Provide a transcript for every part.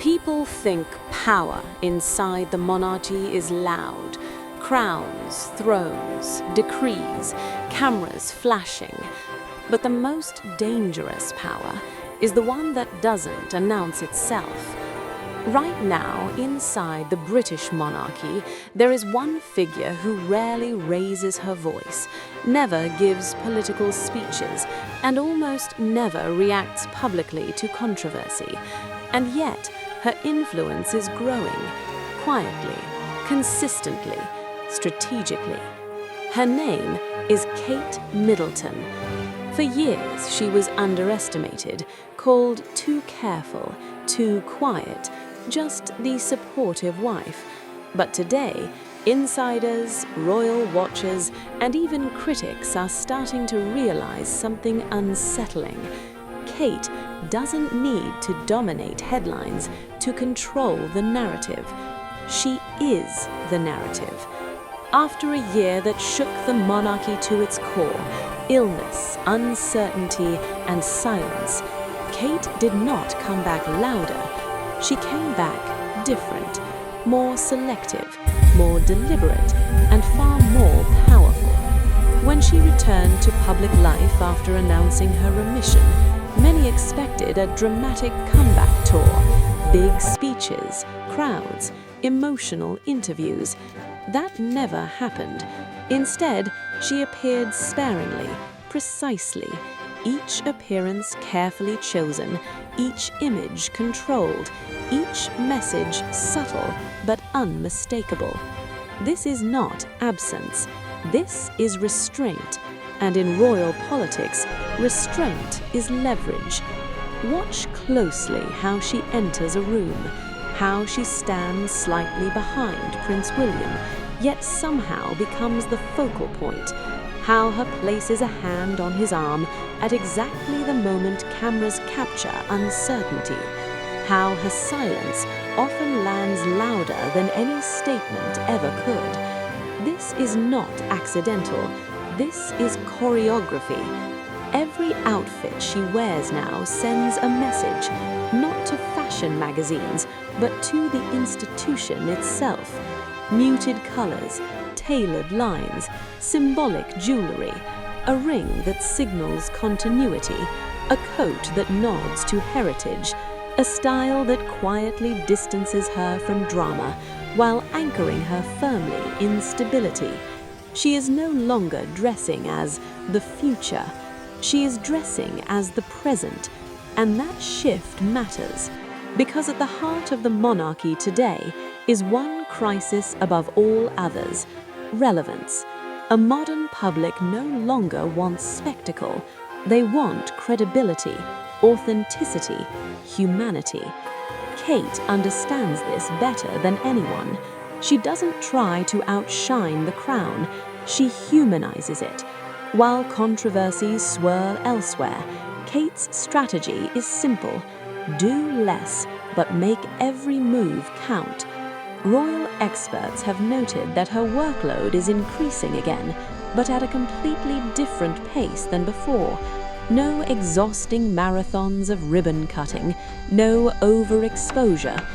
People think power inside the monarchy is loud. Crowns, thrones, decrees, cameras flashing. But the most dangerous power is the one that doesn't announce itself. Right now, inside the British monarchy, there is one figure who rarely raises her voice, never gives political speeches, and almost never reacts publicly to controversy. And yet, her influence is growing, quietly, consistently, strategically. Her name is Kate Middleton. For years, she was underestimated, called too careful, too quiet, just the supportive wife. But today, insiders, royal watchers, and even critics are starting to realize something unsettling. Kate doesn't need to dominate headlines to control the narrative. She is the narrative. After a year that shook the monarchy to its core, illness, uncertainty, and silence, Kate did not come back louder. She came back different, more selective, more deliberate, and far more powerful. When she returned to public life after announcing her remission, many expected a dramatic comeback tour, big speeches, crowds, emotional interviews. That never happened. Instead, she appeared sparingly, precisely, each appearance carefully chosen, each image controlled, each message subtle but unmistakable. This is not absence. This is restraint. And in royal politics, restraint is leverage. Watch closely how she enters a room, how she stands slightly behind Prince William, yet somehow becomes the focal point, how her places a hand on his arm at exactly the moment cameras capture uncertainty, how her silence often lands louder than any statement ever could. This is not accidental. This is choreography. Every outfit she wears now sends a message, not to fashion magazines, but to the institution itself. Muted colors, tailored lines, symbolic jewelry, a ring that signals continuity, a coat that nods to heritage, a style that quietly distances her from drama while anchoring her firmly in stability. She is no longer dressing as the future. She is dressing as the present, and that shift matters, because at the heart of the monarchy today is one crisis above all others: relevance. A modern public no longer wants spectacle. They want credibility, authenticity, humanity. Kate understands this better than anyone. She doesn't try to outshine the crown. She humanizes it. While controversies swirl elsewhere, Kate's strategy is simple: do less, but make every move count. Royal experts have noted that her workload is increasing again, but at a completely different pace than before. No exhausting marathons of ribbon cutting, no overexposure.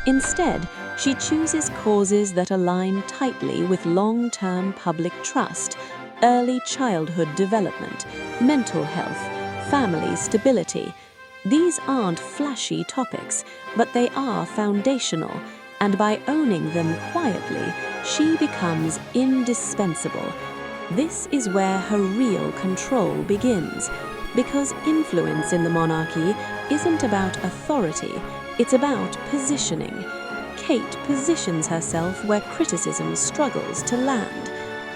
Instead, she chooses causes that align tightly with long-term public trust: early childhood development, mental health, family stability. These aren't flashy topics, but they are foundational, and by owning them quietly, she becomes indispensable. This is where her real control begins, because influence in the monarchy isn't about authority, it's about positioning. Kate positions herself where criticism struggles to land.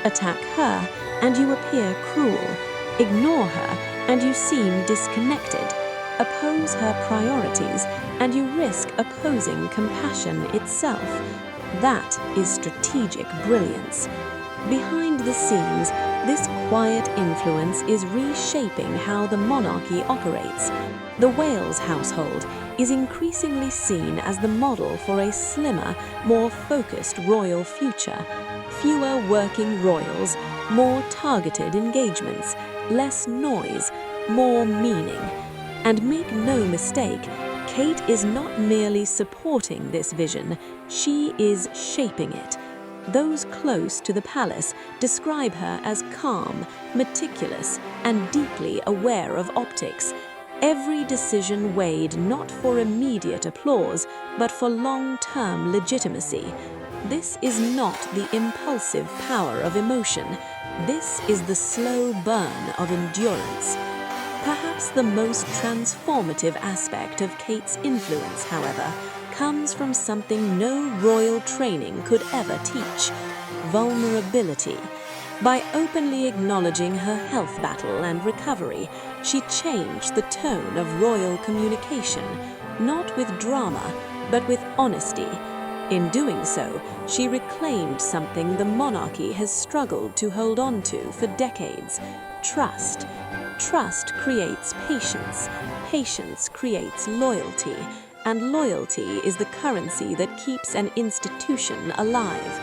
Attack her, and you appear cruel. Ignore her, and you seem disconnected. Oppose her priorities, and you risk opposing compassion itself. That is strategic brilliance. Behind the scenes, this quiet influence is reshaping how the monarchy operates. The Wales household is increasingly seen as the model for a slimmer, more focused royal future. Fewer working royals, more targeted engagements, less noise, more meaning. And make no mistake, Kate is not merely supporting this vision, she is shaping it. Those close to the palace describe her as calm, meticulous, and deeply aware of optics. Every decision weighed not for immediate applause, but for long-term legitimacy. This is not the impulsive power of emotion. This is the slow burn of endurance. Perhaps the most transformative aspect of Kate's influence, however, comes from something no royal training could ever teach: vulnerability. By openly acknowledging her health battle and recovery, she changed the tone of royal communication, not with drama, but with honesty. In doing so, she reclaimed something the monarchy has struggled to hold on to for decades: trust. Trust creates patience, patience creates loyalty, and loyalty is the currency that keeps an institution alive.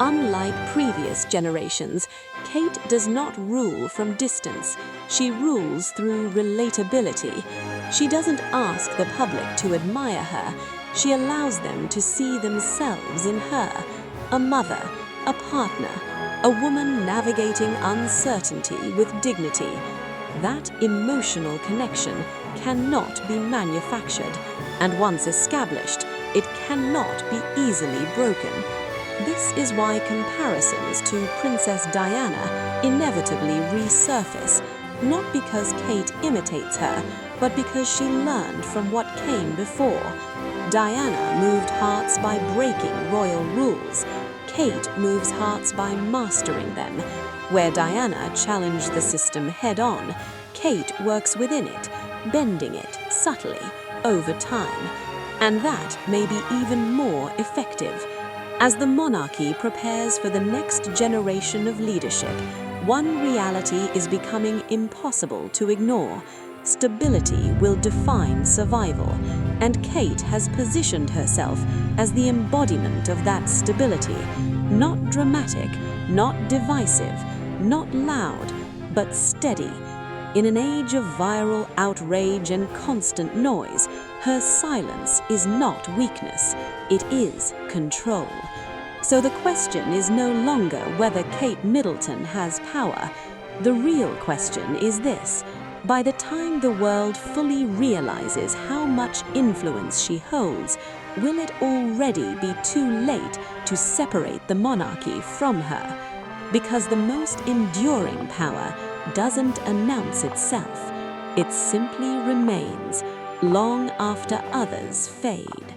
Unlike previous generations, Kate does not rule from distance. She rules through relatability. She doesn't ask the public to admire her. She allows them to see themselves in her: a mother, a partner, a woman navigating uncertainty with dignity. That emotional connection cannot be manufactured, and once established, it cannot be easily broken. This is why comparisons to Princess Diana inevitably resurface, not because Kate imitates her, but because she learned from what came before. Diana moved hearts by breaking royal rules. Kate moves hearts by mastering them. Where Diana challenged the system head-on, Kate works within it, bending it subtly over time. And that may be even more effective. As the monarchy prepares for the next generation of leadership, one reality is becoming impossible to ignore: stability will define survival, and Kate has positioned herself as the embodiment of that stability. Not dramatic, not divisive, not loud, but steady. In an age of viral outrage and constant noise, her silence is not weakness, it is control. So the question is no longer whether Kate Middleton has power. The real question is this: by the time the world fully realizes how much influence she holds, will it already be too late to separate the monarchy from her? Because the most enduring power doesn't announce itself. It simply remains long after others fade.